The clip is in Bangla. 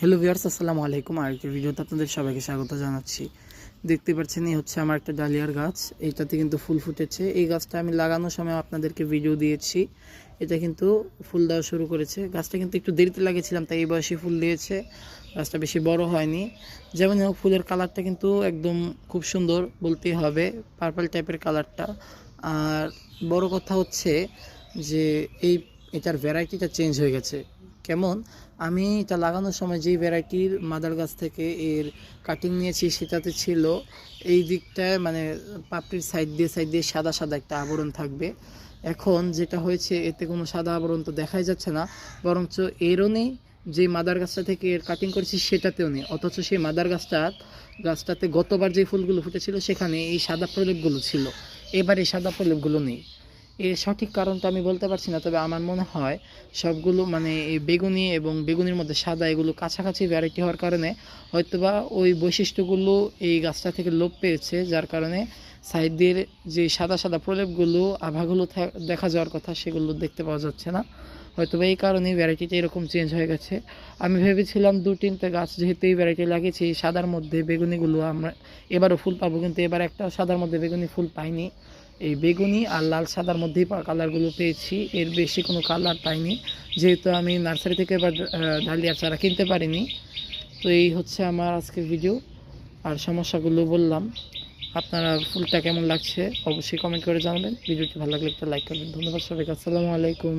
হ্যালো ভিউয়ার্স, আসসালামু আলাইকুম। আরেকটি ভিডিওতে আপনাদের সবাইকে স্বাগত জানাচ্ছি। দেখতে পাচ্ছেন এই হচ্ছে আমার একটা ডালিয়ার গাছ। এইটাতে কিন্তু ফুল ফুটেছে। এই গাছটা আমি লাগানোর সময় আপনাদেরকে ভিডিও দিয়েছি। এটা কিন্তু ফুল দেওয়া শুরু করেছে। গাছটা কিন্তু একটু দেরিতে লাগিয়েছিলাম, তাই এই বয়সে ফুল দিয়েছে। গাছটা বেশি বড় হয়নি। যেমন হোক, ফুলের কালারটা কিন্তু একদম খুব সুন্দর বলতেই হবে, পার্পল টাইপের কালারটা। আর বড় কথা হচ্ছে যে এটার ভ্যারাইটিটা চেঞ্জ হয়ে গেছে। কেমন? আমি এটা লাগানোর সময় যেই ভ্যারাইটির মাদার গাছ থেকে এর কাটিং নিয়েছি সেটাতে ছিল এই দিকটায়, মানে পাপড়ির সাইড দিয়ে সাদা সাদা একটা আবরণ থাকবে। এখন যেটা হয়েছে, এতে কোনো সাদা আবরণ তো দেখাই যাচ্ছে না, বরঞ্চ এরও নেই। যে মাদার গাছটা থেকে এর কাটিং করেছি সেটাতেও নেই, অথচ সেই মাদার গাছটাতে গতবার যে ফুলগুলো ফুটেছিল সেখানে এই সাদা প্রলেপগুলো ছিল। এবার এই সাদা প্রলেপগুলো নেই। এর সঠিক কারণটা আমি বলতে পারছি না, তবে আমার মনে হয় সবগুলো, মানে এই বেগুনি এবং বেগুনির মধ্যে সাদা, এগুলো কাছাকাছি ভ্যারাইটি হওয়ার কারণে হয়তোবা ওই বৈশিষ্ট্যগুলো এই গাছটা থেকে লোপ পেয়েছে, যার কারণে সাইড দিয়ে যে সাদা সাদা প্রলেপগুলো, আভাগুলো দেখা যাওয়ার কথা, সেগুলো দেখতে পাওয়া যাচ্ছে না। হয়তোবা এই কারণেই ভ্যারাইটিটা এরকম চেঞ্জ হয়ে গেছে। আমি ভেবেছিলাম 2-3টে গাছ যেহেতু এই ভ্যারাইটি লাগিয়েছি, এই সাদার মধ্যে বেগুনিগুলো আমরা এবারও ফুল পাবো, কিন্তু এবার একটা সাদার মধ্যে বেগুনি ফুল পাইনি। এই বেগুনি আর লাল সাদার মধ্যেই কালারগুলো পেয়েছি, এর বেশি কোনো কালার পাইনি, যেহেতু আমি নার্সারি থেকে এবার ডালিয়া চারা কিনতে পারিনি। তো এই হচ্ছে আমার আজকের ভিডিও, আর সমস্যাগুলো বললাম। আপনারা ফুলটা কেমন লাগছে অবশ্যই কমেন্ট করে জানাবেন। ভিডিওটি ভালো লাগলে একটা লাইক করবেন। ধন্যবাদ সবাইকে। আসসালামু আলাইকুম।